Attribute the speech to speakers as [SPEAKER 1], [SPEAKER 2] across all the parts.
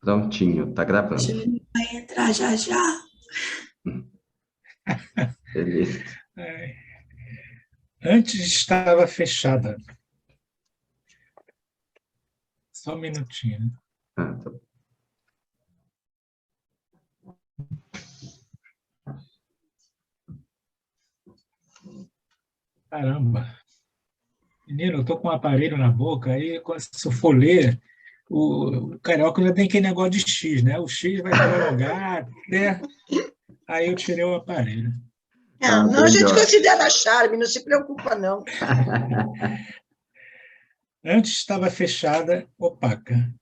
[SPEAKER 1] Prontinho, tá gravando.
[SPEAKER 2] Júnior vai entrar já já.
[SPEAKER 1] Beleza.
[SPEAKER 3] É. Antes estava fechada. Só um minutinho, né?
[SPEAKER 1] Tá.
[SPEAKER 3] Caramba. Menino, eu tô com um aparelho na boca, aí se eu for ler, o carioca já tem aquele negócio de X, né? O X vai prolongar até. Aí eu tirei o aparelho.
[SPEAKER 1] Tá,
[SPEAKER 2] Não, a gente
[SPEAKER 1] melhor.
[SPEAKER 2] considera charme, não se preocupa, não.
[SPEAKER 3] Antes estava fechada, opaca,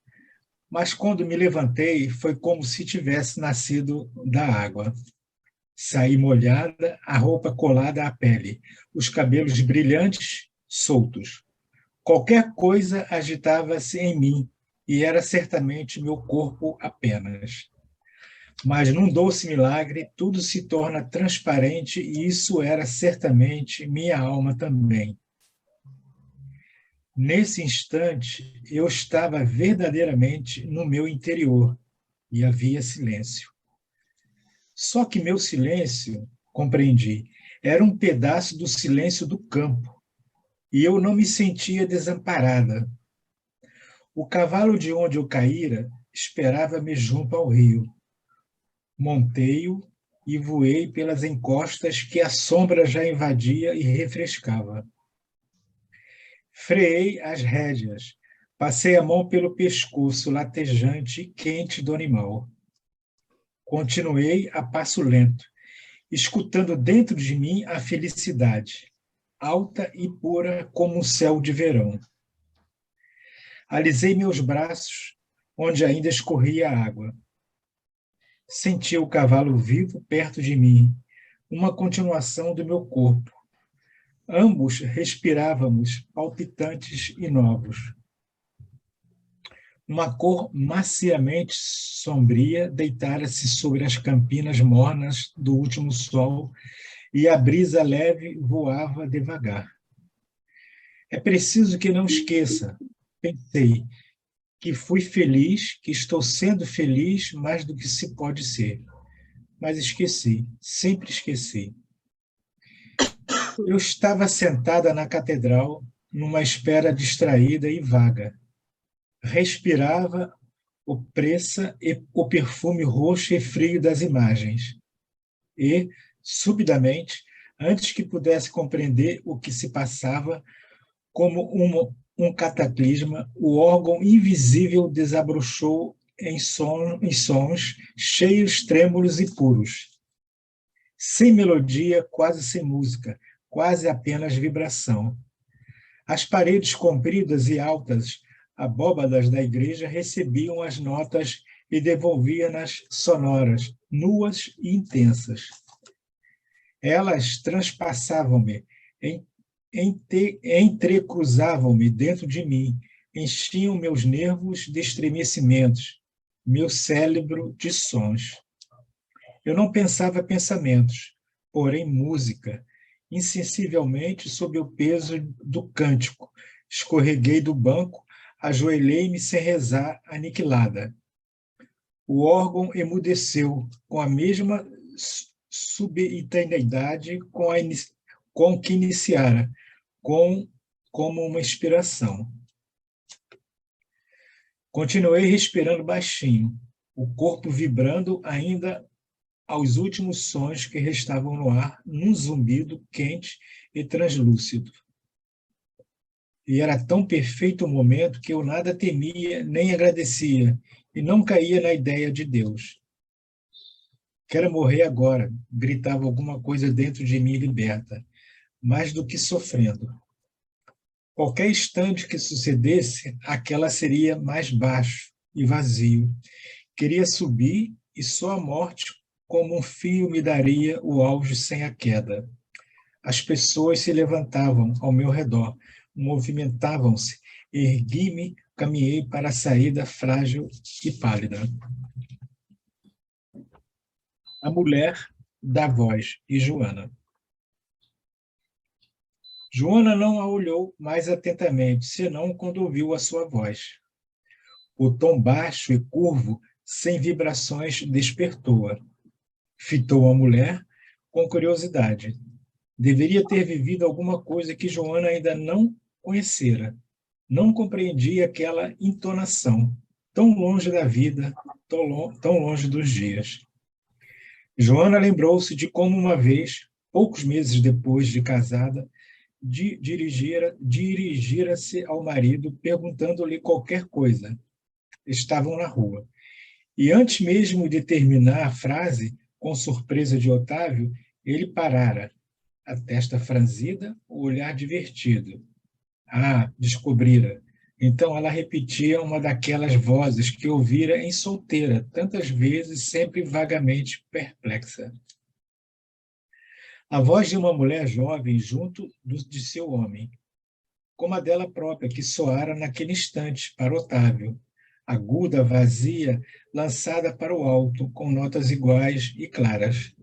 [SPEAKER 3] mas quando me levantei, foi como se tivesse nascido da água. Saí molhada, a roupa colada à pele, os cabelos brilhantes, soltos. Qualquer coisa agitava-se em mim, e era certamente meu corpo apenas. Mas num doce milagre, tudo se torna transparente, e isso era certamente minha alma também. Nesse instante, eu estava verdadeiramente no meu interior, e havia silêncio. Só que meu silêncio, compreendi, era um pedaço do silêncio do campo, e eu não me sentia desamparada. O cavalo de onde eu caíra esperava-me junto ao rio. Montei-o e voei pelas encostas que a sombra já invadia e refrescava. Freei as rédeas, passei a mão pelo pescoço latejante e quente do animal. Continuei a passo lento, escutando dentro de mim a felicidade, alta e pura como o céu de verão. Alisei meus braços, onde ainda escorria a água. Senti o cavalo vivo perto de mim, uma continuação do meu corpo. Ambos respirávamos palpitantes e novos. Uma cor maciamente sombria deitara-se sobre as campinas mornas do último sol e a brisa leve voava devagar. É preciso que não esqueça, pensei, que fui feliz, que estou sendo feliz mais do que se pode ser. Mas esqueci, sempre esqueci. Eu estava sentada na catedral, numa espera distraída e vaga. Respirava opressa e o perfume roxo e frio das imagens. E, subitamente, antes que pudesse compreender o que se passava, como um cataclisma, o órgão invisível desabrochou em sons cheios, trêmulos e puros. Sem melodia, quase sem música, quase apenas vibração. As paredes compridas e altas, abóbadas da igreja, recebiam as notas e devolviam-nas sonoras, nuas e intensas. Elas transpassavam-me, entrecruzavam-me dentro de mim, enchiam meus nervos de estremecimentos, meu cérebro de sons. Eu não pensava pensamentos, porém música, insensivelmente sob o peso do cântico. Escorreguei do banco, ajoelhei-me sem rezar, aniquilada. O órgão emudeceu com a mesma subitaneidade com que iniciara, como uma inspiração. Continuei respirando baixinho, o corpo vibrando ainda aos últimos sons que restavam no ar, num zumbido quente e translúcido. E era tão perfeito o momento que eu nada temia nem agradecia, e não caía na ideia de Deus. Quero morrer agora, gritava alguma coisa dentro de mim liberta, mais do que sofrendo. Qualquer instante que sucedesse, aquela seria mais baixo e vazio. Queria subir e só a morte, como um fio, me daria o auge sem a queda. As pessoas se levantavam ao meu redor, movimentavam-se, ergui-me, caminhei para a saída frágil e pálida. A mulher da voz e Joana. Joana não a olhou mais atentamente, senão quando ouviu a sua voz. O tom baixo e curvo sem vibrações, despertou-a. Fitou a mulher com curiosidade. Deveria ter vivido alguma coisa que Joana ainda não conhecera. Não compreendia aquela entonação, tão longe da vida, tão longe dos dias. Joana lembrou-se de como uma vez, poucos meses depois de casada, dirigira-se ao marido perguntando-lhe qualquer coisa. Estavam na rua. E antes mesmo de terminar a frase, com surpresa de Otávio, ele parara, a testa franzida, o olhar divertido. Ah, descobrira. Então ela repetia uma daquelas vozes que ouvira em solteira, tantas vezes, sempre vagamente perplexa. A voz de uma mulher jovem junto de seu homem, como a dela própria, que soara naquele instante para Otávio, aguda, vazia, lançada para o alto, com notas iguais e claras.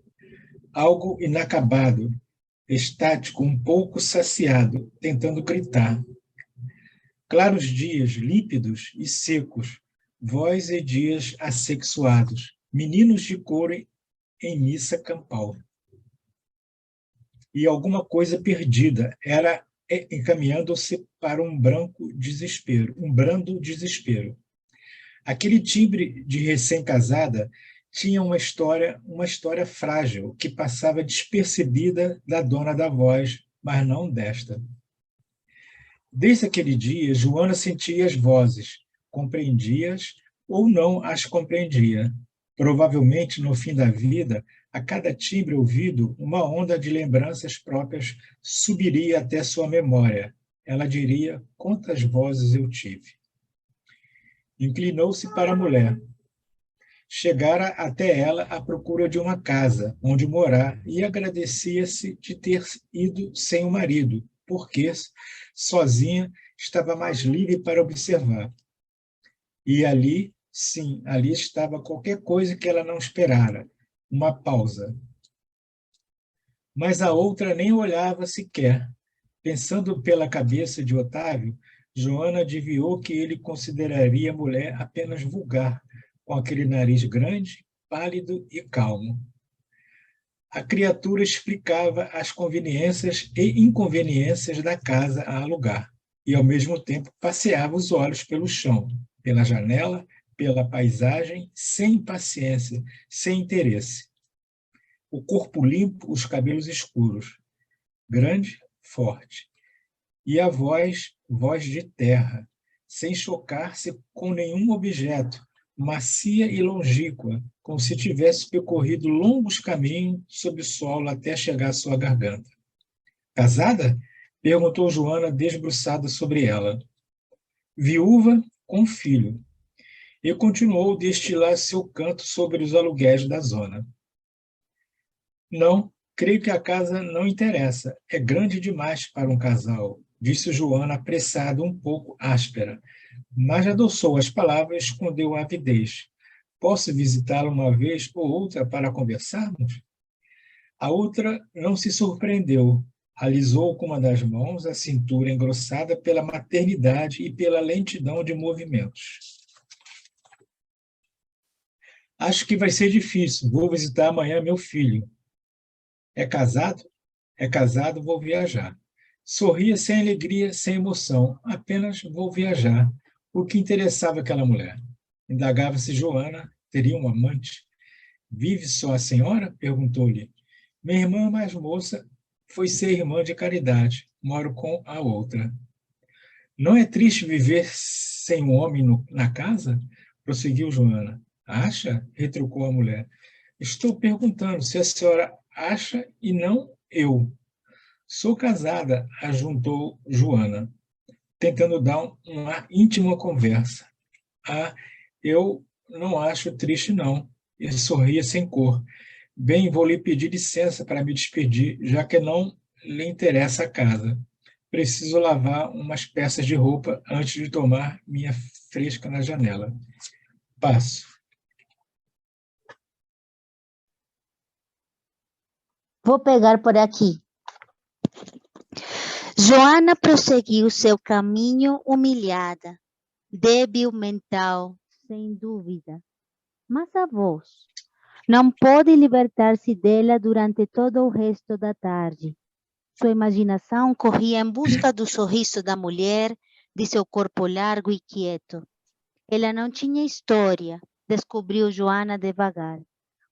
[SPEAKER 3] Algo inacabado, estático, um pouco saciado, tentando gritar. Claros dias, límpidos e secos, voz e dias assexuados, meninos de couro em missa campal. E alguma coisa perdida, era encaminhando-se para um brando desespero. Aquele timbre de recém-casada tinha uma história frágil, que passava despercebida da dona da voz, mas não desta. Desde aquele dia, Joana sentia as vozes, compreendia-as ou não as compreendia. Provavelmente, no fim da vida, a cada timbre ouvido, uma onda de lembranças próprias subiria até sua memória. Ela diria: quantas vozes eu tive. Inclinou-se para a mulher. Chegara até ela à procura de uma casa onde morar e agradecia-se de ter ido sem o marido, porque, sozinha, estava mais livre para observar. E ali, sim, ali estava qualquer coisa que ela não esperara, uma pausa. Mas a outra nem olhava sequer. Pensando pela cabeça de Otávio, Joana adivinhou que ele consideraria a mulher apenas vulgar, com aquele nariz grande, pálido e calmo. A criatura explicava as conveniências e inconveniências da casa a alugar, e, ao mesmo tempo, passeava os olhos pelo chão, pela janela, pela paisagem, sem impaciência, sem interesse. O corpo limpo, os cabelos escuros, grande, forte. E a voz de terra, sem chocar-se com nenhum objeto, macia e longínqua, como se tivesse percorrido longos caminhos sob o solo até chegar à sua garganta. Casada? Perguntou Joana, debruçada sobre ela. Viúva com filho. E continuou a destilar seu canto sobre os aluguéis da zona. Não, creio que a casa não interessa. É grande demais para um casal, disse Joana, apressada, um pouco áspera. Mas adoçou as palavras e escondeu a avidez. Posso visitá-la uma vez ou outra para conversarmos? A outra não se surpreendeu. Alisou com uma das mãos a cintura engrossada pela maternidade e pela lentidão de movimentos. Acho que vai ser difícil. Vou visitar amanhã meu filho. É casado? É casado, vou viajar. Sorria sem alegria, sem emoção. Apenas vou viajar. O que interessava aquela mulher? Indagava-se Joana. Teria um amante? Vive só a senhora? Perguntou-lhe. Minha irmã mais moça foi ser irmã de caridade. Moro com a outra. Não é triste viver sem um homem na casa? Prosseguiu Joana. Acha? Retrucou a mulher. Estou perguntando se a senhora acha e não eu. Sou casada, ajuntou Joana, tentando dar um ar íntimo à conversa. Ah, eu não acho triste, não. E sorria sem cor. Bem, vou lhe pedir licença para me despedir, já que não lhe interessa a casa. Preciso lavar umas peças de roupa antes de tomar minha fresca na janela. Passo.
[SPEAKER 4] Vou pegar por aqui. Joana prosseguiu seu caminho humilhada, débil mental, sem dúvida. mas a voz não pôde libertar-se dela durante todo o resto da tarde. Sua imaginação corria em busca do sorriso da mulher, de seu corpo largo e quieto. Ela não tinha história, descobriu Joana devagar,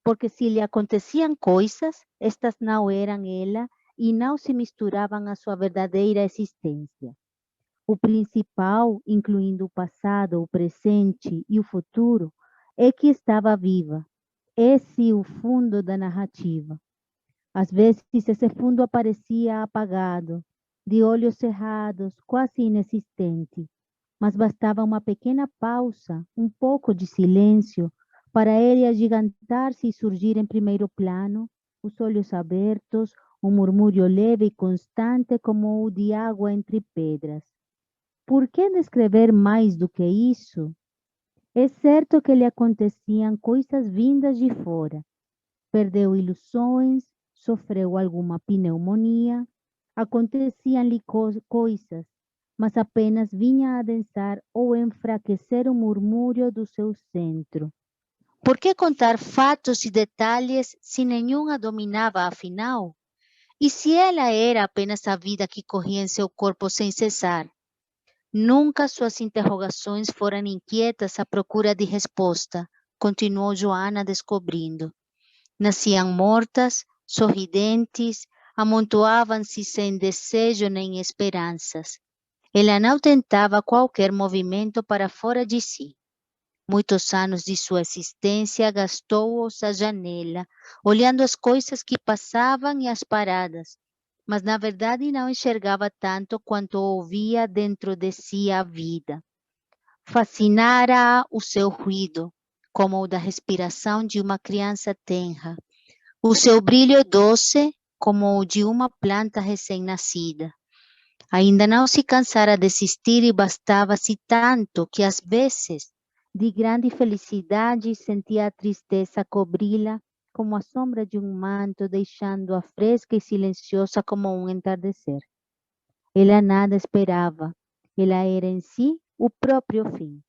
[SPEAKER 4] porque se lhe aconteciam coisas, estas não eram ela e não se misturavam à sua verdadeira existência. O principal, incluindo o passado, o presente e o futuro, é que estava viva. Esse é o fundo da narrativa. Às vezes esse fundo aparecia apagado, de olhos cerrados, quase inexistente, mas bastava uma pequena pausa, um pouco de silêncio, para ele agigantar-se e surgir em primeiro plano, os olhos abertos, um murmúrio leve e constante como o de água entre pedras. Por que descrever mais do que isso? É certo que lhe aconteciam coisas vindas de fora. Perdeu ilusões, sofreu alguma pneumonia, aconteciam-lhe coisas, mas apenas vinha adensar ou enfraquecer o murmúrio do seu centro. Por que contar fatos e detalhes se nenhum a dominava afinal? E se ela era apenas a vida que corria em seu corpo sem cessar? Nunca suas interrogações foram inquietas à procura de resposta, continuou Joana descobrindo. Nasciam mortas, sorridentes, amontoavam-se sem desejo nem esperanças. Ela não tentava qualquer movimento para fora de si. Muitos anos de sua existência gastou-os à janela, olhando as coisas que passavam e as paradas, mas na verdade não enxergava tanto quanto ouvia dentro de si a vida. Fascinara-a o seu ruído, como o da respiração de uma criança tenra, o seu brilho doce, como o de uma planta recém-nascida. Ainda não se cansara de existir e bastava-se tanto que às vezes, de grande felicidade, sentia a tristeza cobri-la como a sombra de um manto, deixando-a fresca e silenciosa como um entardecer. Ela nada esperava, ela era em si o próprio fim.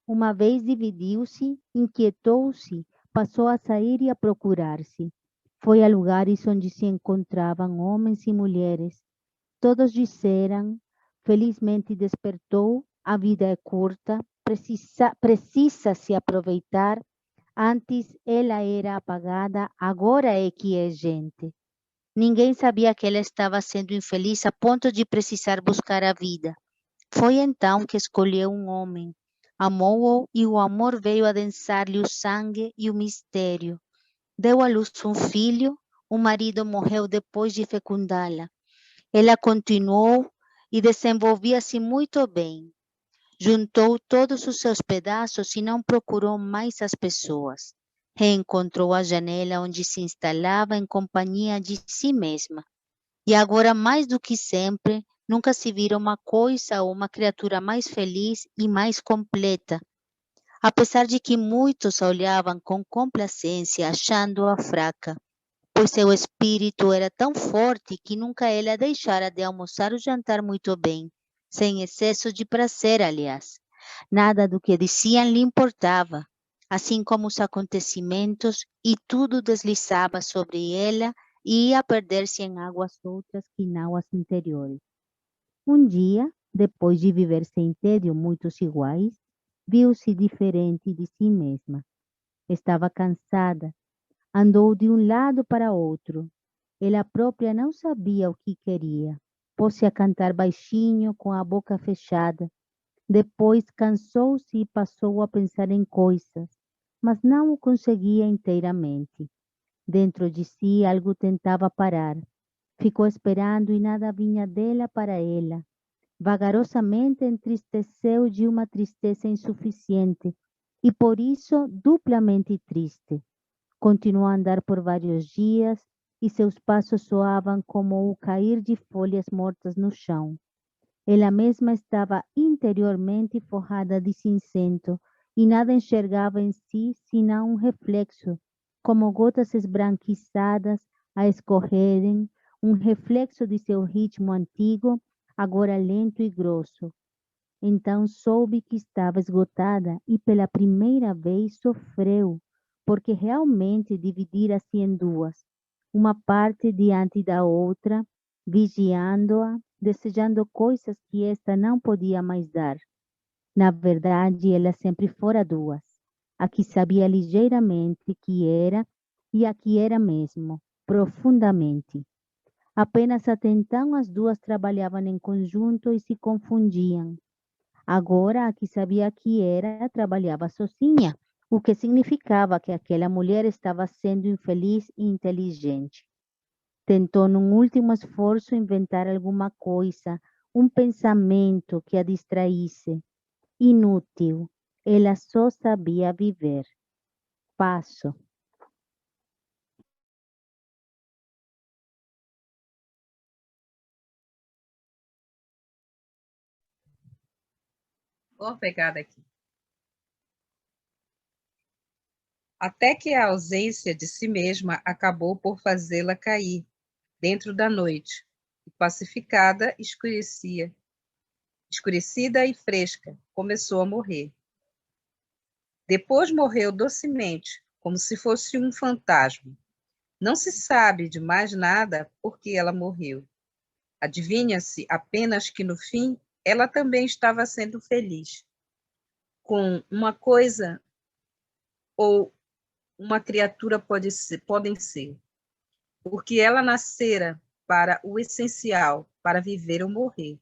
[SPEAKER 4] Uma vez dividiu-se, inquietou-se, passou a sair e a procurar-se. Foi a lugares onde se encontravam homens e mulheres. Todos disseram, felizmente despertou, a vida é curta, precisa se aproveitar. Antes ela era apagada, agora é que é gente. Ninguém sabia que ela estava sendo infeliz a ponto de precisar buscar a vida. Foi então que escolheu um homem. Amou-o e o amor veio adensar-lhe o sangue e o mistério. Deu à luz um filho, o marido morreu depois de fecundá-la. Ela continuou e desenvolvia-se muito bem. Juntou todos os seus pedaços e não procurou mais as pessoas. Reencontrou a janela onde se instalava em companhia de si mesma. E agora, mais do que sempre, nunca se vira uma coisa ou uma criatura mais feliz e mais completa. Apesar de que muitos a olhavam com complacência, achando-a fraca, pois seu espírito era tão forte que nunca ela deixara de almoçar ou jantar muito bem, sem excesso de prazer, aliás. Nada do que diziam lhe importava, assim como os acontecimentos, e tudo deslizava sobre ela e ia perder-se em águas outras que não as interiores. Um dia, depois de viver sem tédio muitos iguais, viu-se diferente de si mesma. Estava cansada, andou de um lado para outro. Ela própria não sabia o que queria. Pôs-se a cantar baixinho, com a boca fechada. Depois cansou-se e passou a pensar em coisas, mas não o conseguia inteiramente. Dentro de si algo tentava parar. Ficou esperando e nada vinha dela para ela. Vagarosamente entristeceu de uma tristeza insuficiente e por isso duplamente triste. Continuou a andar por vários dias e seus passos soavam como o cair de folhas mortas no chão. Ela mesma estava interiormente forrada de cinzento e nada enxergava em si senão um reflexo, como gotas esbranquiçadas a escorrerem, um reflexo de seu ritmo antigo, agora lento e grosso. Então soube que estava esgotada e pela primeira vez sofreu, porque realmente dividira-se em duas, uma parte diante da outra, vigiando-a, desejando coisas que esta não podia mais dar. Na verdade, ela sempre fora duas, a que sabia ligeiramente que era e a que era mesmo, profundamente. Apenas até então as duas trabalhavam em conjunto e se confundiam. Agora, a que sabia que era, trabalhava sozinha, o que significava que aquela mulher estava sendo infeliz e inteligente. Tentou, num último esforço, inventar alguma coisa, um pensamento que a distraísse. Inútil, ela só sabia viver. Passo.
[SPEAKER 5] Boa pegada aqui. Até que a ausência de si mesma acabou por fazê-la cair dentro da noite, e pacificada, escurecida e fresca, começou a morrer. Depois morreu docemente, como se fosse um fantasma. Não se sabe de mais nada por que ela morreu. Adivinha-se apenas que, no fim, ela também estava sendo feliz, com uma coisa ou uma criatura podem ser, porque ela nascera para o essencial, para viver ou morrer.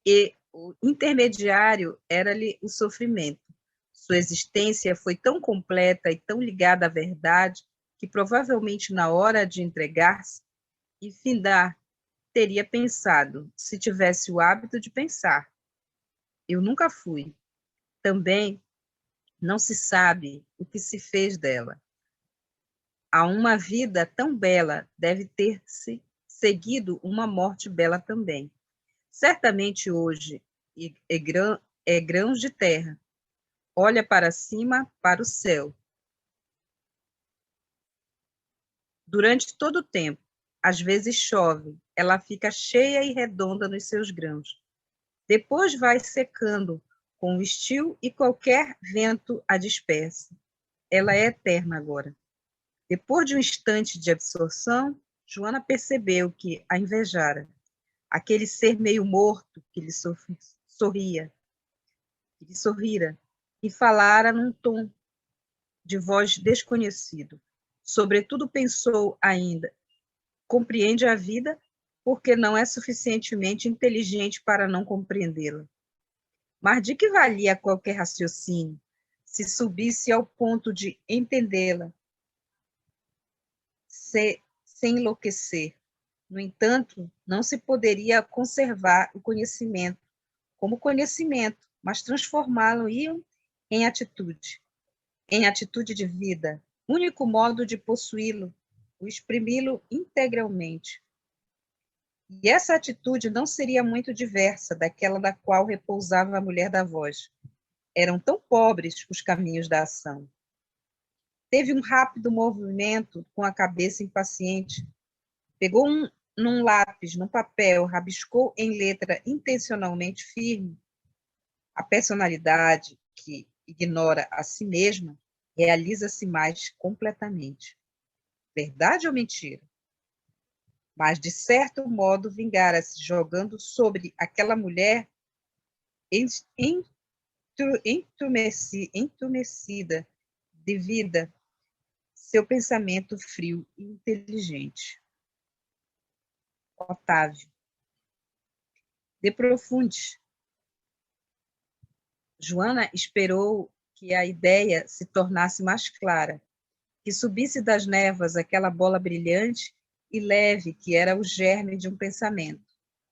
[SPEAKER 5] E o intermediário era-lhe o sofrimento. Sua existência foi tão completa e tão ligada à verdade que provavelmente na hora de entregar-se e findar, teria pensado, se tivesse o hábito de pensar. Eu nunca fui. Também não se sabe o que se fez dela. A uma vida tão bela deve ter-se seguido uma morte bela também. Certamente hoje é grãos de terra. Olha para cima, para o céu. Durante todo o tempo, às vezes chove, ela fica cheia e redonda nos seus grãos. Depois vai secando com o estio e qualquer vento a dispersa. Ela é eterna agora. Depois de um instante de absorção, Joana percebeu que a invejara. Aquele ser meio morto que lhe sorria, e falara num tom de voz desconhecido. Sobretudo pensou ainda, compreende a vida porque não é suficientemente inteligente para não compreendê-la. Mas de que valia qualquer raciocínio se subisse ao ponto de entendê-la, sem enlouquecer? No entanto, não se poderia conservar o conhecimento como conhecimento, mas transformá-lo em atitude de vida, único modo de possuí-lo, o exprimi-lo integralmente. E essa atitude não seria muito diversa daquela da qual repousava a mulher da voz. Eram tão pobres os caminhos da ação. Teve um rápido movimento com a cabeça impaciente, pegou num lápis, num papel, rabiscou em letra intencionalmente firme. A personalidade que ignora a si mesma realiza-se mais completamente. Verdade ou mentira? Mas, de certo modo, vingara-se jogando sobre aquela mulher entumecida de vida seu pensamento frio e inteligente. Otávio. De Profundis. Joana esperou que a ideia se tornasse mais clara, que subisse das névoas aquela bola brilhante e leve que era o germe de um pensamento,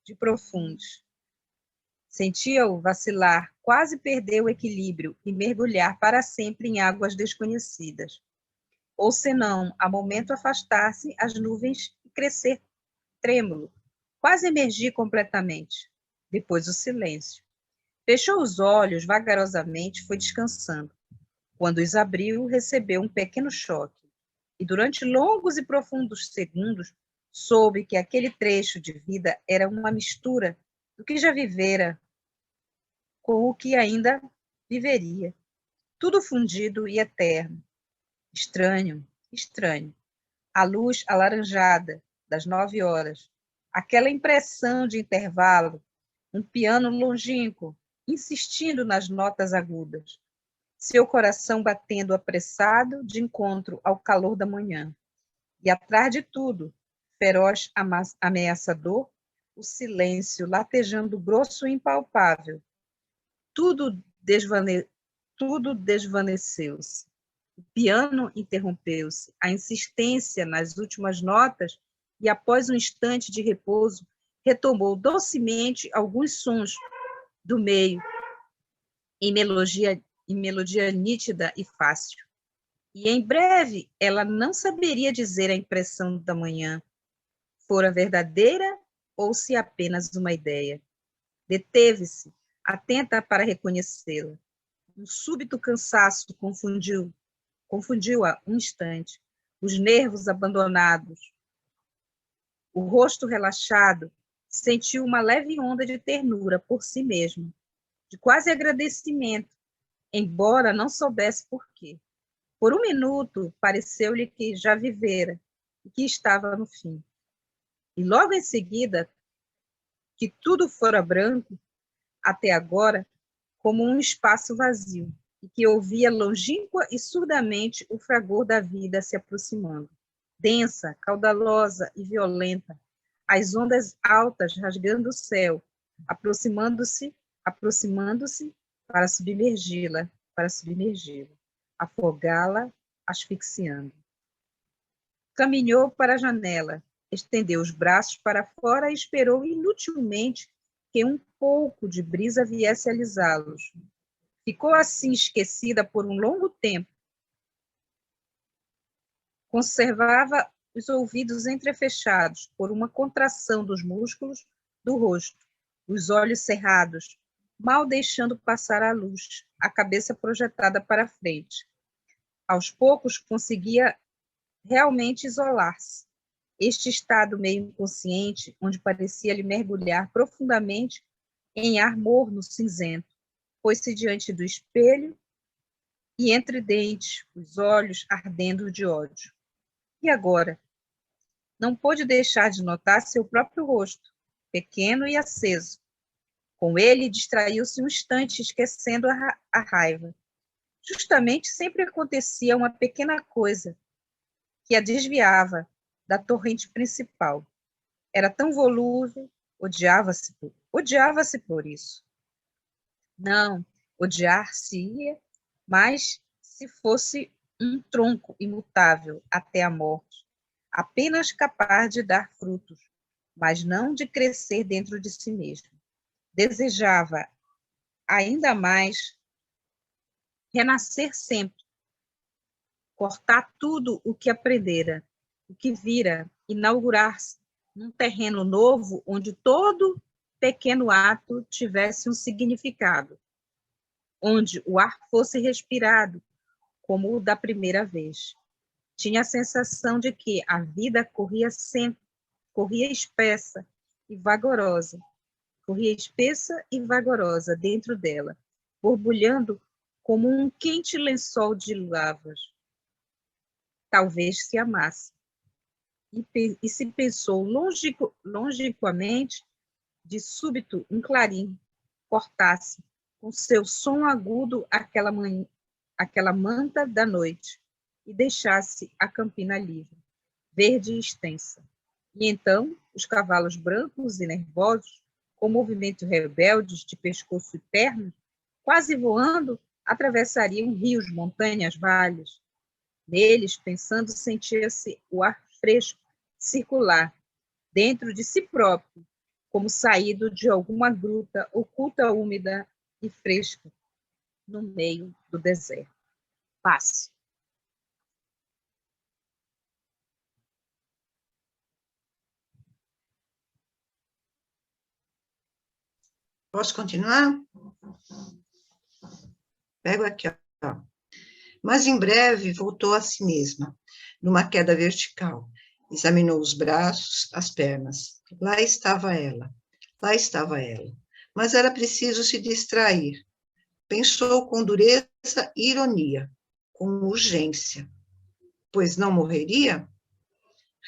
[SPEAKER 5] de Profundis. Sentia-o vacilar, quase perder o equilíbrio e mergulhar para sempre em águas desconhecidas. Ou senão, a momento afastar-se as nuvens e crescer trêmulo, quase emergir completamente. Depois o silêncio. Fechou os olhos vagarosamente, foi descansando. Quando os abriu, recebeu um pequeno choque. E durante longos e profundos segundos, soube que aquele trecho de vida era uma mistura do que já vivera com o que ainda viveria. Tudo fundido e eterno. Estranho, estranho. A luz alaranjada das 9 horas. Aquela impressão de intervalo. Um piano longínquo, insistindo nas notas agudas. Seu coração batendo apressado de encontro ao calor da manhã. E atrás de tudo, feroz ameaçador, o silêncio latejando grosso e impalpável. Tudo desvaneceu-se. O piano interrompeu-se, a insistência nas últimas notas, e após um instante de repouso, retomou docemente alguns sons do meio, em melodia nítida e fácil. E em breve ela não saberia dizer a impressão da manhã, fora verdadeira ou se apenas uma ideia. Deteve-se, atenta para reconhecê-la. Um súbito cansaço confundiu-a um instante. Os nervos abandonados, o rosto relaxado, sentiu uma leve onda de ternura por si mesmo, de quase agradecimento, embora não soubesse por quê. Por um minuto, pareceu-lhe que já vivera e que estava no fim. E logo em seguida, que tudo fora branco, até agora, como um espaço vazio, e que ouvia longínqua e surdamente o fragor da vida se aproximando. Densa, caudalosa e violenta, as ondas altas rasgando o céu, aproximando-se para submergi-la, afogá-la, asfixiando. Caminhou para a janela, estendeu os braços para fora e esperou inutilmente que um pouco de brisa viesse alisá-los. Ficou assim esquecida por um longo tempo. Conservava os ouvidos entrefechados por uma contração dos músculos do rosto, os olhos cerrados, mal deixando passar a luz, a cabeça projetada para frente. Aos poucos conseguia realmente isolar-se. Este estado meio inconsciente, onde parecia-lhe mergulhar profundamente em ar morno cinzento, pôs-se diante do espelho e entre dentes, os olhos ardendo de ódio. E agora? Não pôde deixar de notar seu próprio rosto, pequeno e aceso. Com ele, distraiu-se um instante, esquecendo a raiva. Justamente sempre acontecia uma pequena coisa que a desviava da torrente principal. Era tão volúvel, odiava-se por isso. Não, odiar-se-ia, mas se fosse um tronco imutável até a morte, apenas capaz de dar frutos, mas não de crescer dentro de si mesmo. Desejava ainda mais renascer sempre, cortar tudo o que aprendera, o que vira, inaugurar-se num terreno novo onde todo pequeno ato tivesse um significado, onde o ar fosse respirado como o da primeira vez. Tinha a sensação de que a vida corria sempre, corria espessa e vagarosa dentro dela, borbulhando como um quente lençol de lavas. Talvez se amasse. E se pensou longínquamente, de súbito um clarim cortasse com seu som agudo aquela manta da noite e deixasse a campina livre, verde e extensa. E então os cavalos brancos e nervosos, com movimentos rebeldes de pescoço e pernas, quase voando, atravessariam rios, montanhas, vales. Neles, pensando, sentia-se o ar fresco circular dentro de si próprio, como saído de alguma gruta oculta, úmida e fresca, no meio do deserto. Passe.
[SPEAKER 2] Posso continuar? Pego aqui, ó. Mas em breve voltou a si mesma, numa queda vertical. Examinou os braços, as pernas. Lá estava ela. mas era preciso se distrair. Pensou com dureza e ironia, com urgência. Pois não morreria?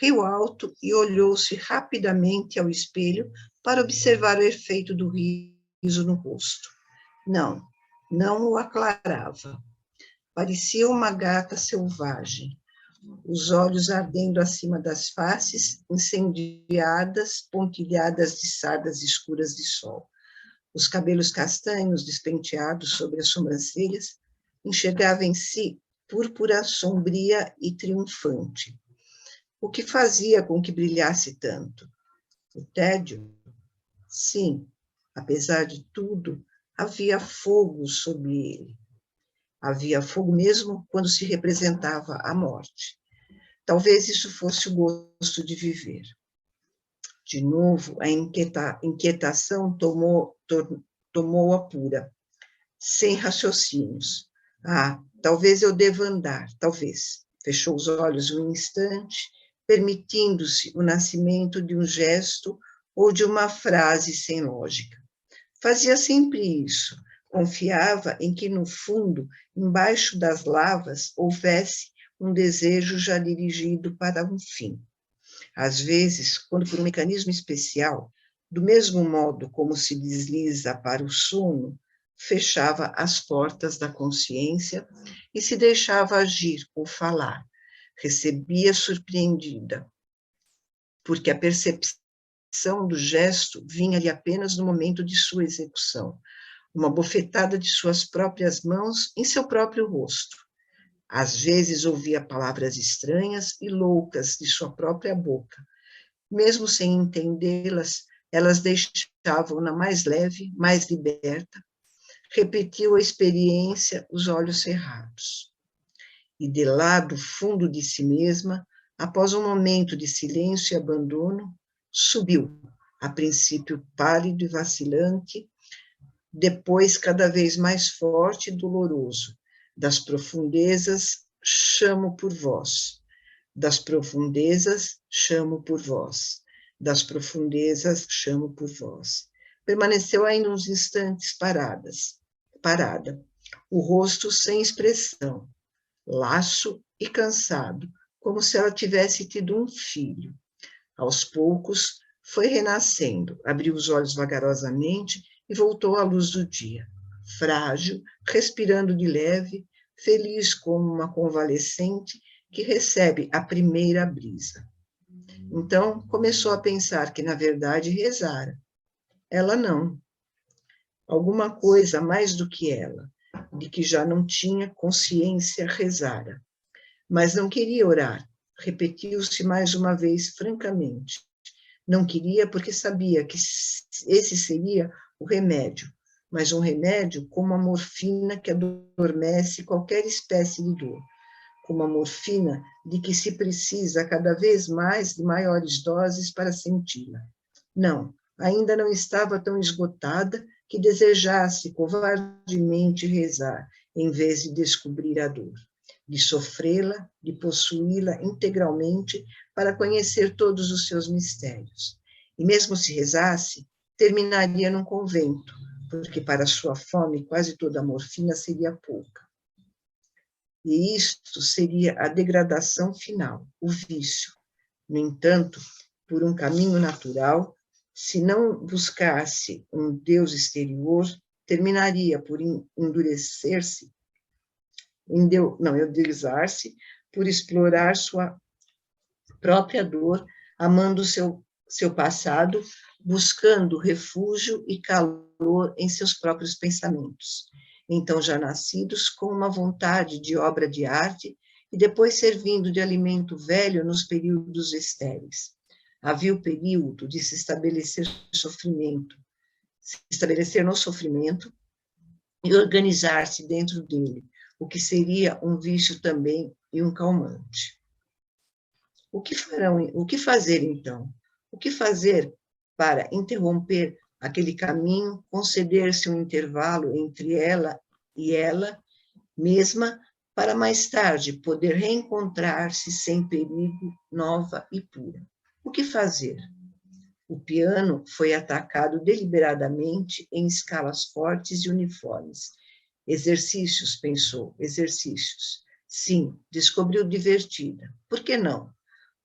[SPEAKER 2] Riu alto e olhou-se rapidamente ao espelho para observar o efeito do riso no rosto. Não, não o aclarava. Parecia uma gata selvagem, os olhos ardendo acima das faces, incendiadas, pontilhadas de sardas escuras de sol. Os cabelos castanhos despenteados sobre as sobrancelhas, enxergava em si púrpura sombria e triunfante. O que fazia com que brilhasse tanto? O tédio? Sim, apesar de tudo, havia fogo sobre ele. Havia fogo mesmo quando se representava a morte. Talvez isso fosse o gosto de viver. De novo, a inquietação tomou-a pura, sem raciocínios. Talvez eu deva andar, talvez. Fechou os olhos um instante, permitindo-se o nascimento de um gesto ou de uma frase sem lógica. Fazia sempre isso. Confiava em que, no fundo, embaixo das lavas, houvesse um desejo já dirigido para um fim. Às vezes, quando por um mecanismo especial, do mesmo modo como se desliza para o sono, fechava as portas da consciência e se deixava agir ou falar, recebia surpreendida, porque a percepção do gesto vinha-lhe apenas no momento de sua execução, uma bofetada de suas próprias mãos em seu próprio rosto. Às vezes ouvia palavras estranhas e loucas de sua própria boca. Mesmo sem entendê-las, elas deixavam-na mais leve, mais liberta. Repetiu a experiência, os olhos cerrados. E de lá do fundo de si mesma, após um momento de silêncio e abandono, subiu, a princípio pálido e vacilante, depois cada vez mais forte e doloroso. Das profundezas chamo por vós, das profundezas chamo por vós, das profundezas chamo por vós. Permaneceu ainda uns instantes parada, o rosto sem expressão, laço e cansado, como se ela tivesse tido um filho. Aos poucos, foi renascendo, abriu os olhos vagarosamente e voltou à luz do dia, frágil, respirando de leve, feliz como uma convalescente que recebe a primeira brisa. Então, começou a pensar que, na verdade, rezara. Ela não. Alguma coisa mais do que ela, de que já não tinha consciência, rezara. Mas não queria orar. Repetiu-se mais uma vez, francamente. Não queria porque sabia que esse seria o remédio, mas um remédio como a morfina que adormece qualquer espécie de dor, como a morfina de que se precisa cada vez mais de maiores doses para senti-la. Não, ainda não estava tão esgotada que desejasse covardemente rezar, em vez de descobrir a dor, de sofrê-la, de possuí-la integralmente para conhecer todos os seus mistérios. E mesmo se rezasse, terminaria num convento, porque para sua fome quase toda a morfina seria pouca. E isto seria a degradação final, o vício. No entanto, por um caminho natural, se não buscasse um Deus exterior, terminaria por endurecer-se, endeusar-se, por explorar sua própria dor, amando seu passado, buscando refúgio e calor em seus próprios pensamentos, então já nascidos com uma vontade de obra de arte e depois servindo de alimento velho nos períodos estéreis. Havia o período de se estabelecer no sofrimento e organizar-se dentro dele, o que seria um vício também e um calmante. O que fazer então? O que fazer para interromper aquele caminho, conceder-se um intervalo entre ela e ela mesma, para mais tarde poder reencontrar-se sem perigo, nova e pura? O que fazer? O piano foi atacado deliberadamente em escalas fortes e uniformes. Exercícios, pensou, exercícios. Sim, descobriu divertida. Por que não?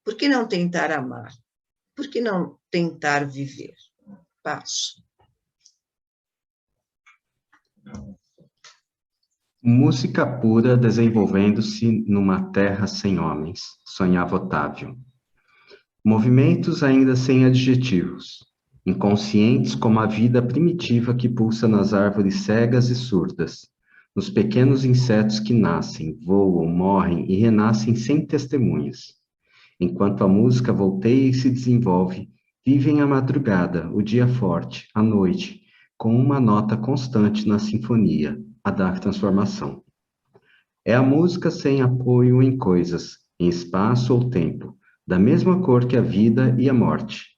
[SPEAKER 2] Por que não tentar amar? Por que não tentar viver? Passo.
[SPEAKER 1] Música pura desenvolvendo-se numa terra sem homens, sonhava Otávio. Movimentos ainda sem adjetivos, inconscientes como a vida primitiva que pulsa nas árvores cegas e surdas, nos pequenos insetos que nascem, voam, morrem e renascem sem testemunhas. Enquanto a música volteia e se desenvolve, vivem a madrugada, o dia forte, a noite, com uma nota constante na sinfonia, a da transformação. É a música sem apoio em coisas, em espaço ou tempo, da mesma cor que a vida e a morte.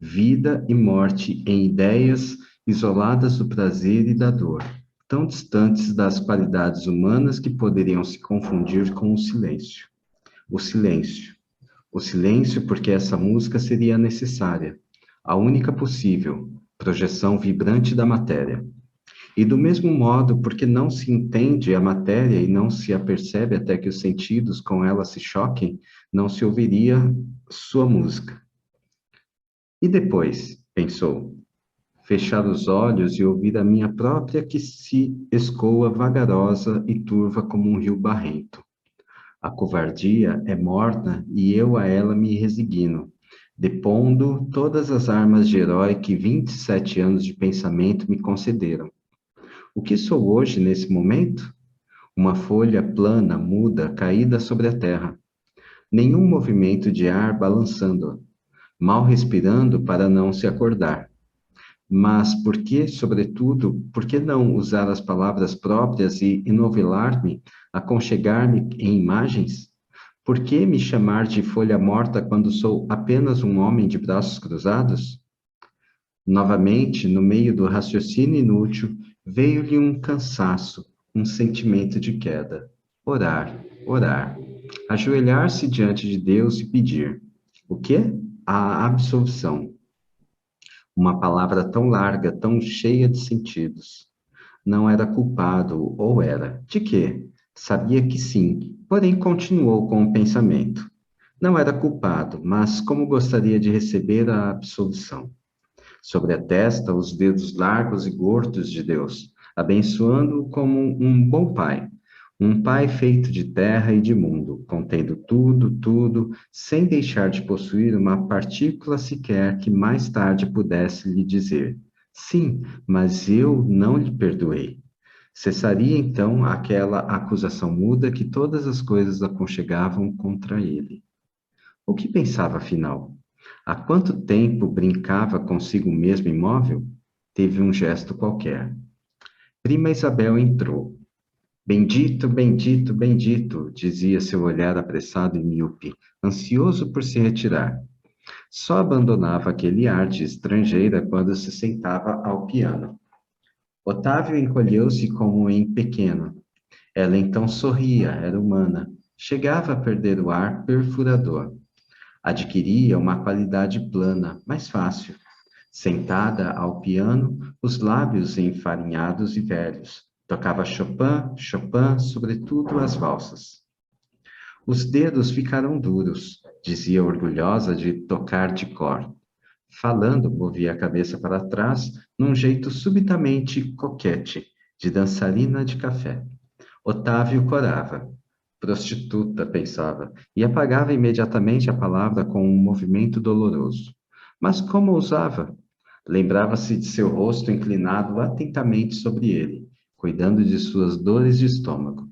[SPEAKER 1] Vida e morte em ideias isoladas do prazer e da dor, tão distantes das qualidades humanas que poderiam se confundir com o silêncio. O silêncio. O silêncio porque essa música seria necessária, a única possível, projeção vibrante da matéria. E do mesmo modo, porque não se entende a matéria e não se apercebe até que os sentidos com ela se choquem, não se ouviria sua música. E depois, pensou, fechar os olhos e ouvir a minha própria que se escoa vagarosa e turva como um rio barrento. A covardia é morna e eu a ela me resigno, depondo todas as armas de herói que 27 anos de pensamento me concederam. O que sou hoje nesse momento? Uma folha plana, muda, caída sobre a terra. Nenhum movimento de ar balançando-a, mal respirando para não se acordar. Mas por que, sobretudo, por que não usar as palavras próprias e enovelar-me, aconchegar-me em imagens? Por que me chamar de folha morta quando sou apenas um homem de braços cruzados? Novamente, no meio do raciocínio inútil, veio-lhe um cansaço, um sentimento de queda. Orar, orar. Ajoelhar-se diante de Deus e pedir. O quê? A absolvição. Uma palavra tão larga, tão cheia de sentidos. Não era culpado, ou era? De quê? Sabia que sim, porém continuou com o pensamento. Não era culpado, mas como gostaria de receber a absolvição? Sobre a testa, os dedos largos e gordos de Deus, abençoando-o como um bom pai. Um pai feito de terra e de mundo, contendo tudo, tudo, sem deixar de possuir uma partícula sequer que mais tarde pudesse lhe dizer: sim, mas eu não lhe perdoei. Cessaria então aquela acusação muda que todas as coisas aconchegavam contra ele. O que pensava afinal? Há quanto tempo brincava consigo mesmo imóvel? Teve um gesto qualquer. Prima Isabel entrou. Bendito, bendito, bendito, dizia seu olhar apressado e míope, ansioso por se retirar. Só abandonava aquele ar de estrangeira quando se sentava ao piano. Otávio encolheu-se como em pequeno. Ela então sorria, era humana. Chegava a perder o ar perfurador. Adquiria uma qualidade plana, mais fácil. Sentada ao piano, os lábios enfarinhados e velhos. Tocava Chopin, Chopin, sobretudo as valsas. Os dedos ficaram duros, dizia orgulhosa de tocar de cor. Falando, movia a cabeça para trás, num jeito subitamente coquete, de dançarina de café. Otávio corava. Prostituta, pensava, e apagava imediatamente a palavra com um movimento doloroso. Mas como ousava? Lembrava-se de seu rosto inclinado atentamente sobre ele, cuidando de suas dores de estômago.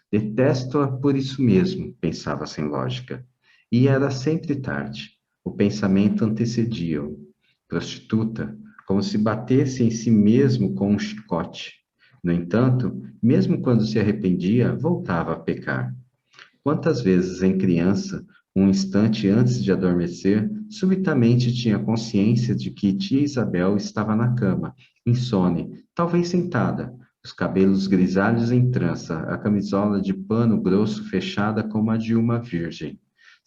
[SPEAKER 1] Detesto-a por isso mesmo, pensava sem lógica. E era sempre tarde. O pensamento antecedia-o. Prostituta, como se batesse em si mesmo com um chicote. No entanto, mesmo quando se arrependia, voltava a pecar. Quantas vezes em criança, um instante antes de adormecer, subitamente tinha consciência de que tia Isabel estava na cama, insone, talvez sentada, os cabelos grisalhos em trança, a camisola de pano grosso fechada como a de uma virgem.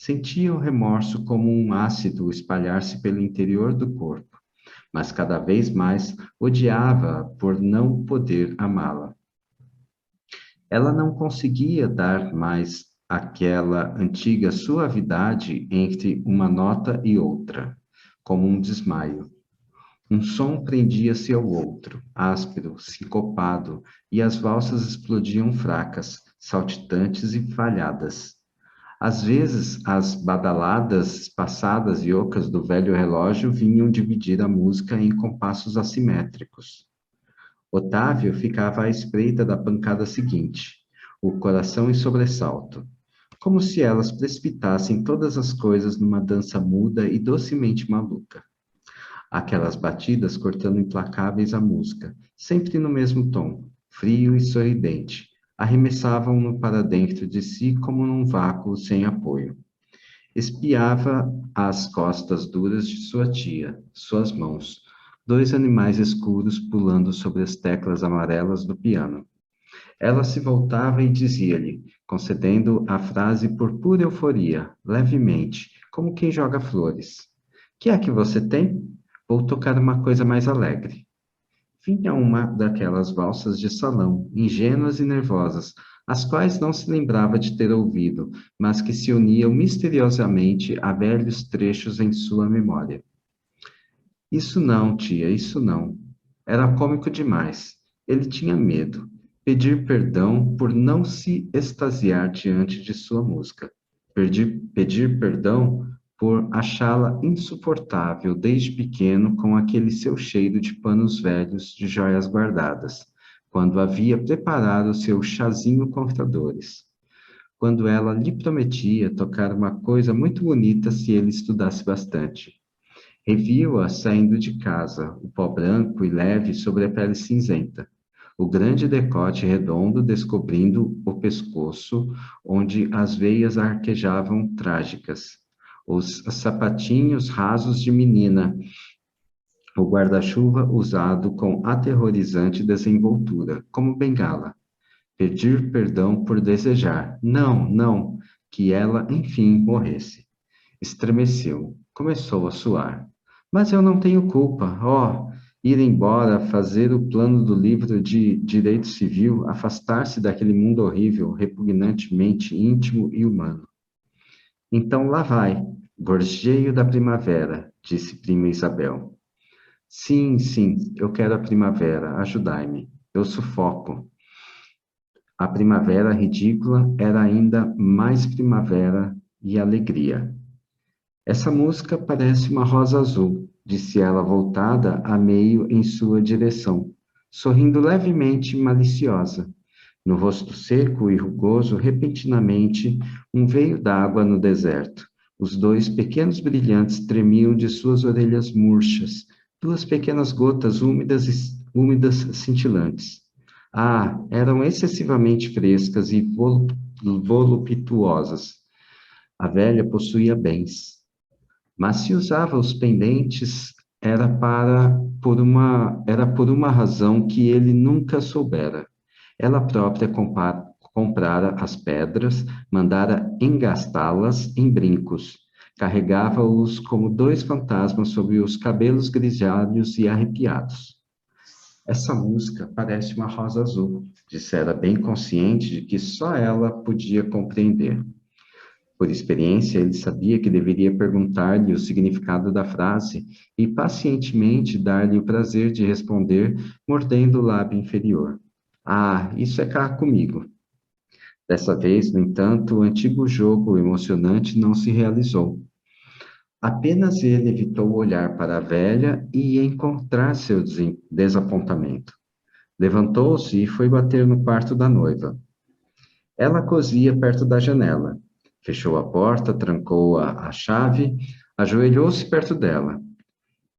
[SPEAKER 1] Sentia o remorso como um ácido espalhar-se pelo interior do corpo, mas cada vez mais odiava por não poder amá-la. Ela não conseguia dar mais aquela antiga suavidade entre uma nota e outra, como um desmaio. Um som prendia-se ao outro, áspero, sincopado, e as valsas explodiam fracas, saltitantes e falhadas. Às vezes, as badaladas passadas e ocas do velho relógio vinham dividir a música em compassos assimétricos. Otávio ficava à espreita da pancada seguinte, o coração em sobressalto, como se elas precipitassem todas as coisas numa dança muda e docemente maluca. Aquelas batidas cortando implacáveis a música, sempre no mesmo tom, frio e sorridente, arremessavam-no para dentro de si como num vácuo sem apoio. Espiava as costas duras de sua tia, suas mãos, dois animais escuros pulando sobre as teclas amarelas do piano. Ela se voltava e dizia-lhe, concedendo a frase por pura euforia, levemente, como quem joga flores. Que é que você tem? Vou tocar uma coisa mais alegre. Vinha uma daquelas valsas de salão, ingênuas e nervosas, as quais não se lembrava de ter ouvido, mas que se uniam misteriosamente a velhos trechos em sua memória. Isso não, tia, isso não. Era cômico demais. Ele tinha medo. Pedir perdão por não se extasiar diante de sua música. Pedir perdão por achá-la insuportável desde pequeno com aquele seu cheiro de panos velhos de joias guardadas, quando havia preparado seu chazinho contra dores. Quando ela lhe prometia tocar uma coisa muito bonita se ele estudasse bastante. Reviu-a saindo de casa, o pó branco e leve sobre a pele cinzenta, o grande decote redondo descobrindo o pescoço, onde as veias arquejavam trágicas, os sapatinhos rasos de menina, o guarda-chuva usado com aterrorizante desenvoltura, como bengala. Pedir perdão por desejar, não, que ela, enfim, morresse. Estremeceu, começou a suar. Mas eu não tenho culpa. Oh, ir embora, fazer o plano do livro de direito civil, afastar-se daquele mundo horrível, repugnantemente íntimo e humano. Então lá vai, gorjeio da primavera, disse prima Isabel. Sim, eu quero a primavera, ajudai-me. Eu sufoco. A primavera ridícula era ainda mais primavera e alegria. Essa música parece uma rosa azul, disse ela voltada a meio em sua direção, sorrindo levemente maliciosa. No rosto seco e rugoso, repentinamente, um veio d'água no deserto. Os dois pequenos brilhantes tremiam de suas orelhas murchas, duas pequenas gotas úmidas cintilantes. Ah, eram excessivamente frescas e voluptuosas. A velha possuía bens. Mas se usava os pendentes, era por uma razão que ele nunca soubera. Ela própria comprara as pedras, mandara engastá-las em brincos. Carregava-os como dois fantasmas sobre os cabelos grisalhos e arrepiados. Essa música parece uma rosa azul, dissera bem consciente de que só ela podia compreender. Por experiência, ele sabia que deveria perguntar-lhe o significado da frase e pacientemente dar-lhe o prazer de responder, mordendo o lábio inferior. Ah, isso é cá comigo. Dessa vez, no entanto, o antigo jogo emocionante não se realizou. Apenas ele evitou olhar para a velha e encontrar seu desapontamento. Levantou-se e foi bater no quarto da noiva. Ela cosia perto da janela. Fechou a porta, trancou-a a chave, ajoelhou-se perto dela.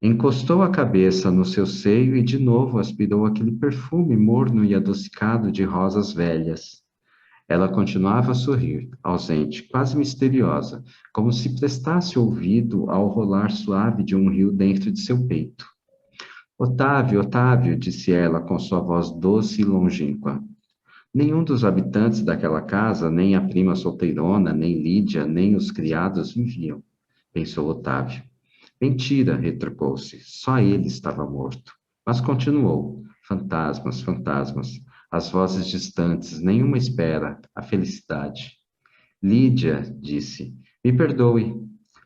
[SPEAKER 1] Encostou a cabeça no seu seio e de novo aspirou aquele perfume morno e adocicado de rosas velhas. Ela continuava a sorrir, ausente, quase misteriosa, como se prestasse ouvido ao rolar suave de um rio dentro de seu peito. Otávio, Otávio, disse ela com sua voz doce e longínqua. Nenhum dos habitantes daquela casa, nem a prima solteirona, nem Lídia, nem os criados viviam, pensou Otávio. Mentira, retrucou-se, só ele estava morto. Mas continuou, fantasmas, fantasmas, as vozes distantes, nenhuma espera, a felicidade. Lídia, disse, me perdoe.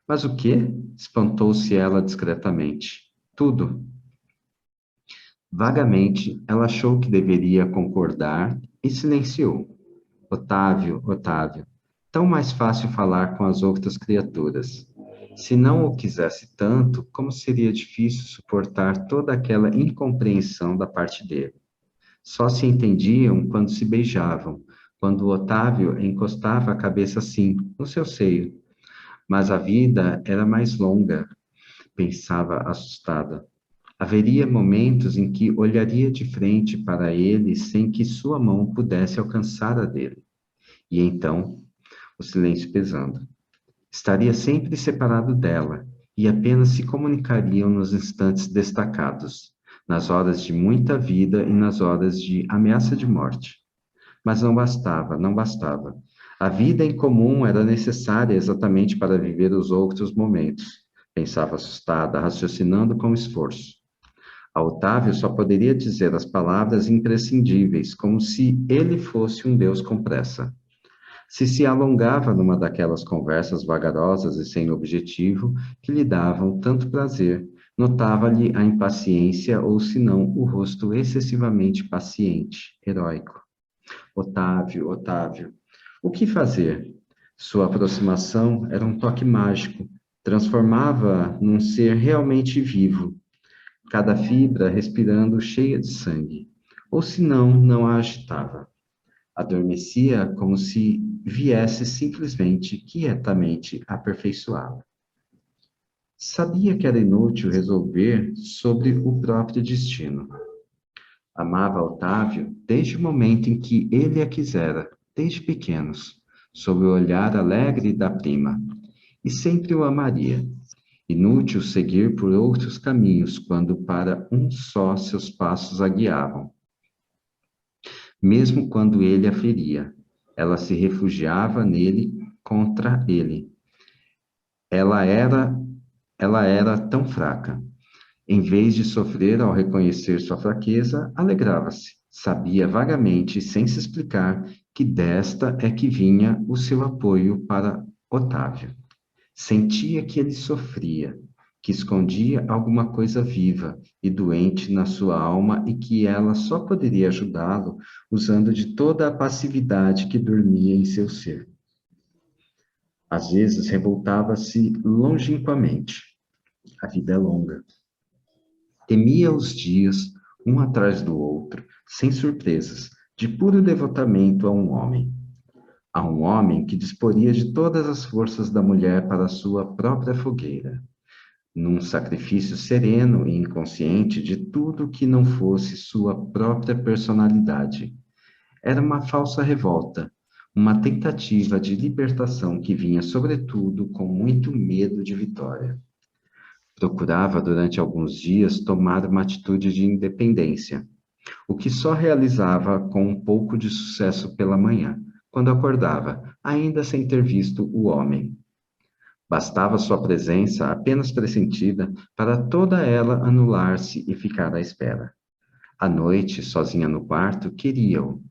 [SPEAKER 1] Mas o quê? Espantou-se ela discretamente. Tudo. Vagamente, ela achou que deveria concordar e silenciou. Otávio, Otávio, tão mais fácil falar com as outras criaturas. Se não o quisesse tanto, como seria difícil suportar toda aquela incompreensão da parte dele. Só se entendiam quando se beijavam, quando Otávio encostava a cabeça assim, no seu seio. Mas a vida era mais longa, pensava assustada. Haveria momentos em que olharia de frente para ele sem que sua mão pudesse alcançar a dele. E então, o silêncio pesando. Estaria sempre separado dela e apenas se comunicariam nos instantes destacados, nas horas de muita vida e nas horas de ameaça de morte. Mas não bastava, não bastava. A vida em comum era necessária exatamente para viver os outros momentos, pensava assustada, raciocinando com esforço. A Otávio só poderia dizer as palavras imprescindíveis, como se ele fosse um Deus com pressa. Se alongava numa daquelas conversas vagarosas e sem objetivo que lhe davam tanto prazer, notava-lhe a impaciência ou, se não, o rosto excessivamente paciente, heróico. Otávio, Otávio, o que fazer? Sua aproximação era um toque mágico, transformava num ser realmente vivo, cada fibra respirando cheia de sangue, ou se não, não a agitava. Adormecia como se viesse simplesmente, quietamente, aperfeiçoá-la. Sabia que era inútil resolver sobre o próprio destino. Amava Otávio desde o momento em que ele a quisera, desde pequenos, sob o olhar alegre da prima, e sempre o amaria. Inútil seguir por outros caminhos quando para um só seus passos a guiavam. Mesmo quando ele a feria, ela se refugiava nele contra ele. Ela era tão fraca. Em vez de sofrer ao reconhecer sua fraqueza, alegrava-se. Sabia vagamente, sem se explicar, que desta é que vinha o seu apoio para Otávio. Sentia que ele sofria, que escondia alguma coisa viva e doente na sua alma e que ela só poderia ajudá-lo usando de toda a passividade que dormia em seu ser. Às vezes revoltava-se longínquamente. A vida é longa. Temia os dias, um atrás do outro, sem surpresas, de puro devotamento a um homem. A um homem que disporia de todas as forças da mulher para a sua própria fogueira, num sacrifício sereno e inconsciente de tudo que não fosse sua própria personalidade. Era uma falsa revolta, uma tentativa de libertação que vinha, sobretudo, com muito medo de vitória. Procurava, durante alguns dias, tomar uma atitude de independência, o que só realizava com um pouco de sucesso pela manhã, quando acordava, ainda sem ter visto o homem. Bastava sua presença, apenas pressentida, para toda ela anular-se e ficar à espera. À noite, sozinha no quarto, queria-o.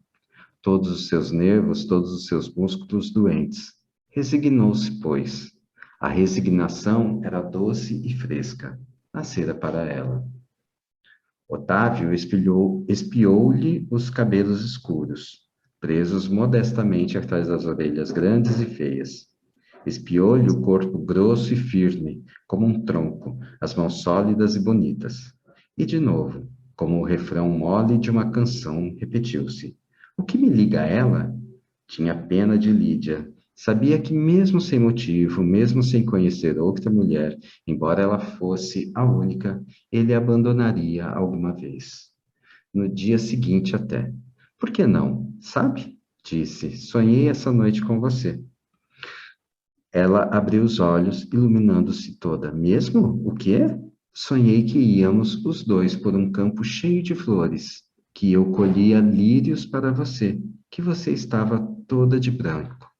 [SPEAKER 1] Todos os seus nervos, todos os seus músculos doentes. Resignou-se, pois. A resignação era doce e fresca. Nascera para ela. Otávio espiou-lhe os cabelos escuros, presos modestamente atrás das orelhas grandes e feias. Espiou-lhe o corpo grosso e firme, como um tronco, as mãos sólidas e bonitas. E de novo, como o refrão mole de uma canção, repetiu-se. O que me liga a ela? Tinha pena de Lídia. Sabia que mesmo sem motivo, mesmo sem conhecer outra mulher, embora ela fosse a única, ele a abandonaria alguma vez. No dia seguinte até. Por que não? Sabe? Disse. Sonhei essa noite com você. Ela abriu os olhos, iluminando-se toda. Mesmo? O quê? Sonhei que íamos os dois por um campo cheio de flores, que eu colhia lírios para você, que você estava toda de branco.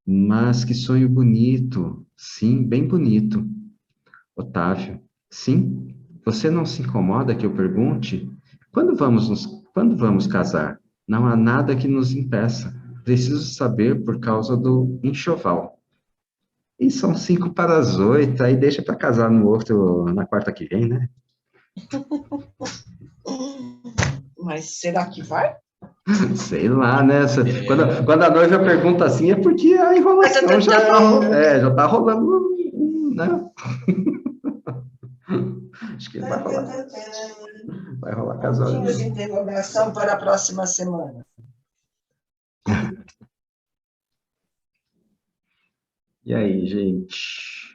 [SPEAKER 1] Mas que sonho bonito, sim, bem bonito. Otávio, sim? Você não se incomoda que eu pergunte? Quando vamos casar? Não há nada que nos impeça. Preciso saber por causa do enxoval. E são 7:55, aí deixa para casar no outro, na quarta que vem, né?
[SPEAKER 2] Mas será que vai?
[SPEAKER 1] Sei lá, né? Quando a noiva pergunta assim, é porque a enrolação já tá rolando, né? Acho que vai rolar casório.
[SPEAKER 2] Pontinhos de interrogação para a próxima semana.
[SPEAKER 1] E aí, gente?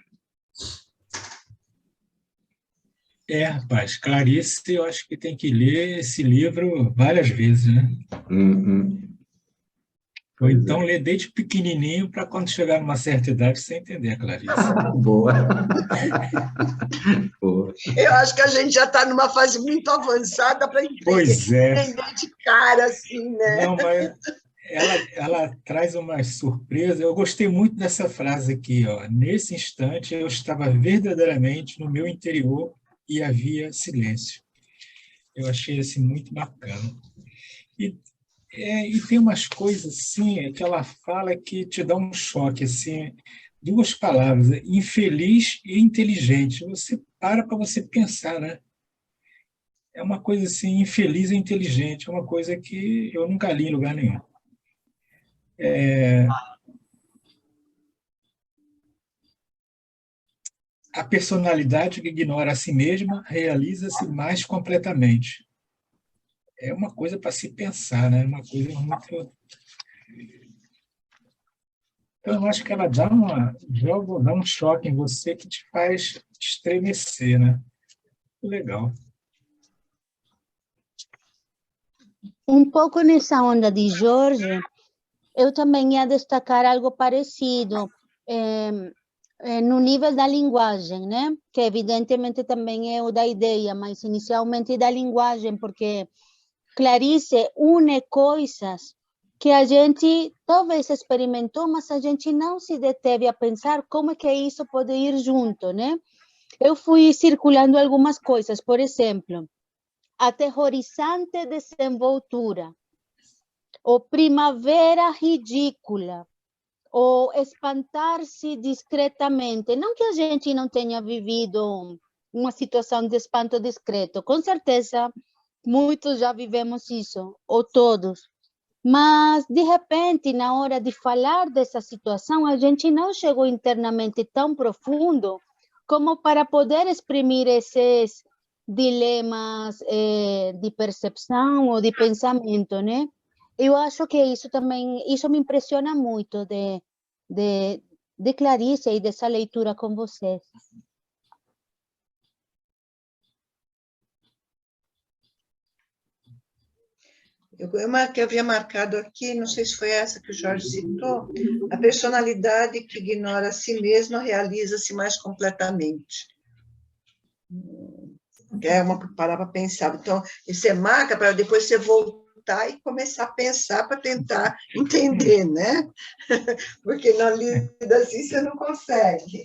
[SPEAKER 3] Rapaz, Clarice, eu acho que tem que ler esse livro várias vezes, né? Ou
[SPEAKER 1] Pois
[SPEAKER 3] então
[SPEAKER 1] é.
[SPEAKER 3] ler desde pequenininho para quando chegar numa certa idade você entender a Clarice.
[SPEAKER 1] Boa. Boa.
[SPEAKER 2] Eu acho que a gente já está numa fase muito avançada para
[SPEAKER 3] Pois é.
[SPEAKER 2] entender de cara, assim, né?
[SPEAKER 3] Não, mas ela traz uma surpresa. Eu gostei muito dessa frase aqui, ó. Nesse instante, eu estava verdadeiramente no meu interior e havia silêncio. Eu achei assim muito bacana. E tem umas coisas assim que ela fala que te dá um choque, assim, duas palavras, infeliz e inteligente. Você para você pensar, né? É uma coisa assim, infeliz e inteligente, é uma coisa que eu nunca li em lugar nenhum. A personalidade que ignora a si mesma realiza-se mais completamente. É uma coisa para se pensar, né? Uma coisa muito. Então, eu acho que ela dá um choque em você que te faz estremecer, né? Legal.
[SPEAKER 4] Um pouco nessa onda de Jorge, eu também ia destacar algo parecido, no nível da linguagem, né? Que evidentemente também é o da ideia, mas inicialmente da linguagem, porque Clarice une coisas que a gente talvez experimentou, mas a gente não se deteve a pensar como é que isso pode ir junto, né? Eu fui circulando algumas coisas, por exemplo, aterrorizante desenvoltura, ou primavera ridícula, ou espantar-se discretamente. Não que a gente não tenha vivido uma situação de espanto discreto, com certeza muitos já vivemos isso, ou todos. Mas, de repente, na hora de falar dessa situação, a gente não chegou internamente tão profundo como para poder exprimir esses dilemas de percepção ou de pensamento, né? Eu acho que isso também, isso me impressiona muito de Clarice e dessa leitura com vocês.
[SPEAKER 2] Uma que eu havia marcado aqui, não sei se foi essa que o Jorge citou, a personalidade que ignora a si mesma realiza-se mais completamente. É uma para parar para pensar. Então, você marca para depois você voltar e começar a pensar para tentar entender, né? Porque na lida assim você não consegue.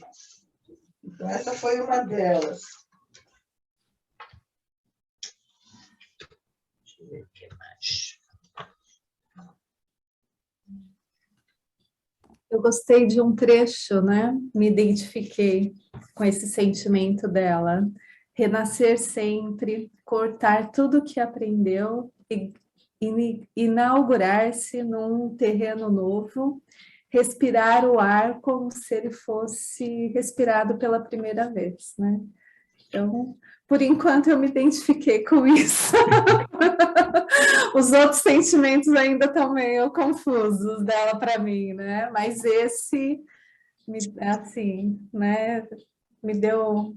[SPEAKER 2] Então, essa foi uma delas. Deixa eu ver o que mais.
[SPEAKER 6] Eu gostei de um trecho, né? Me identifiquei com esse sentimento dela. Renascer sempre, cortar tudo que aprendeu e inaugurar-se num terreno novo, respirar o ar como se ele fosse respirado pela primeira vez, né? Então, por enquanto, eu me identifiquei com isso. Os outros sentimentos ainda estão meio confusos dela para mim, né? Mas esse, assim, né, me deu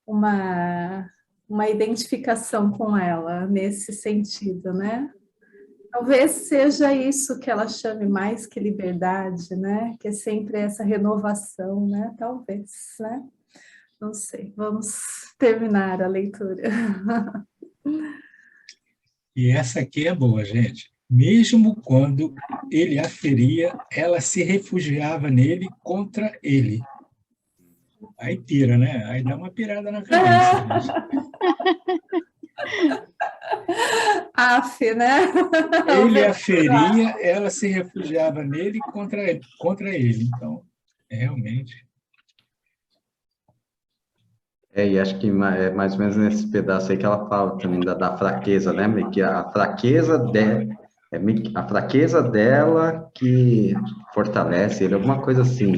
[SPEAKER 6] uma identificação com ela nesse sentido, né? Talvez seja isso que ela chame mais que liberdade, né? Que é sempre essa renovação, né? Talvez, né? Não sei. Vamos terminar a leitura.
[SPEAKER 3] E essa aqui é boa, gente. Mesmo quando ele a feria, ela se refugiava nele contra ele. Aí pira, né? Aí dá uma pirada na cabeça, gente.
[SPEAKER 6] Af, né?
[SPEAKER 3] Ele a feria, ela se refugiava nele contra ele. Então, realmente.
[SPEAKER 1] E acho que é mais ou menos nesse pedaço aí que ela fala também da fraqueza, né? Meio que a fraqueza a fraqueza dela que fortalece ele, alguma coisa assim.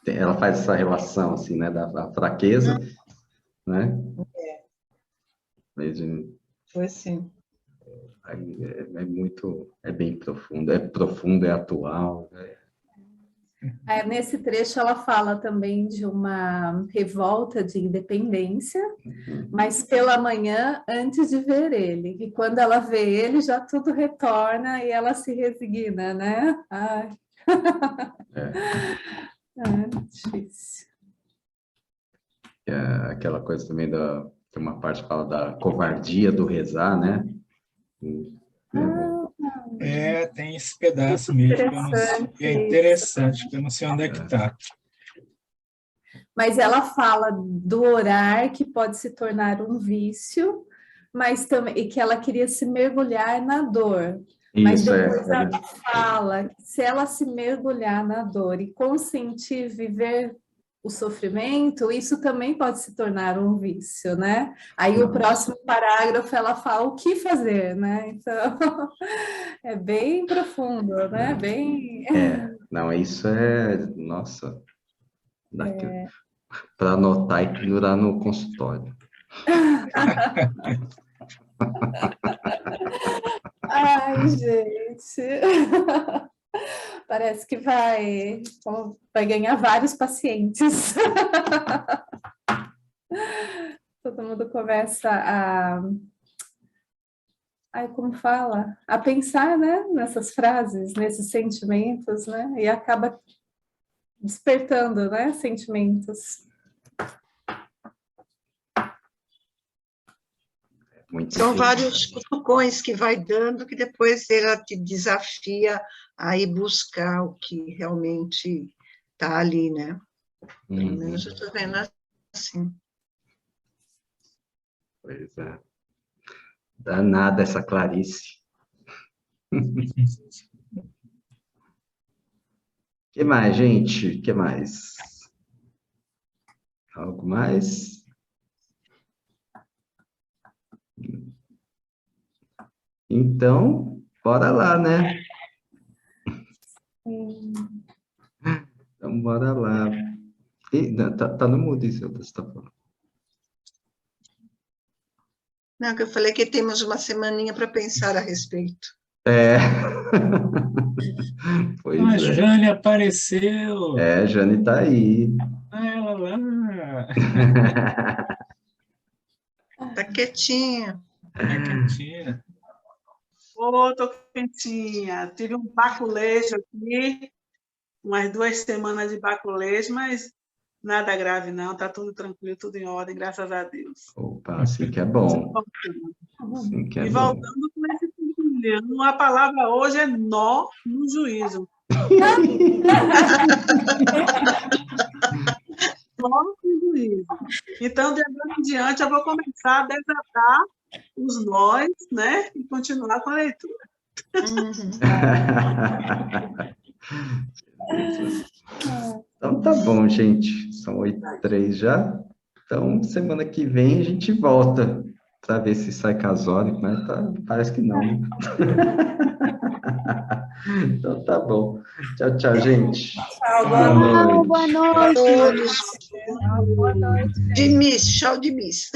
[SPEAKER 1] Ela faz essa relação, assim, né? Da fraqueza, né?
[SPEAKER 2] Foi sim.
[SPEAKER 1] É bem profundo, é atual.
[SPEAKER 6] Nesse trecho ela fala também de uma revolta de independência, mas pela manhã, antes de ver ele, e quando ela vê ele, já tudo retorna e ela se resigna, né? Ai. Difícil.
[SPEAKER 1] Aquela coisa também tem uma parte que fala da covardia do rezar, né?
[SPEAKER 3] Tem esse pedaço mesmo, que é interessante, que eu não sei onde é que está.
[SPEAKER 6] Mas ela fala do orar, que pode se tornar um vício, mas também e que ela queria se mergulhar na dor. Mas depois ela fala que se ela se mergulhar na dor e consentir viver o sofrimento, isso também pode se tornar um vício, né? Aí o próximo parágrafo ela fala o que fazer, né? Então, é bem profundo, né?
[SPEAKER 1] Não, isso nossa, para anotar e pendurar no consultório.
[SPEAKER 6] Ai, gente. Parece que vai ganhar vários pacientes. Todo mundo começa como fala? A pensar, né? Nessas frases, nesses sentimentos, né? E acaba despertando, né? Sentimentos.
[SPEAKER 2] São vários cutucões que vai dando, que depois ela te desafia a ir buscar o que realmente está ali, né? Pelo menos eu estou vendo assim.
[SPEAKER 1] Pois é. Danada essa Clarice. Que mais, gente? Que mais? Algo mais? Então, bora lá, né? Então, bora lá. Tá no mudo isso, você está falando.
[SPEAKER 2] Não, que eu falei que temos uma semaninha para pensar a respeito.
[SPEAKER 1] Pois
[SPEAKER 3] a Jane apareceu.
[SPEAKER 1] Jane está aí.
[SPEAKER 3] Ela lá.
[SPEAKER 2] Tá quietinha.
[SPEAKER 3] Quietinha.
[SPEAKER 7] Tô quentinha. Tive um baculejo aqui, umas 2 semanas de baculejo, mas nada grave não, tá tudo tranquilo, tudo em ordem, graças a Deus.
[SPEAKER 1] Opa, assim que é bom. Assim que é bom.
[SPEAKER 7] Voltando com esse filho, a palavra hoje é nó no juízo. Nó no juízo. Então, de agora em diante, eu vou começar a desatar os nós, né? E continuar com a leitura.
[SPEAKER 1] Então tá bom, gente. São 8h03 já. Então, semana que vem a gente volta para ver se sai casório, mas parece que não. Então tá bom. Tchau, tchau, gente.
[SPEAKER 6] Tchau,
[SPEAKER 4] boa noite.
[SPEAKER 2] Boa noite. De Miss, tchau de Miss.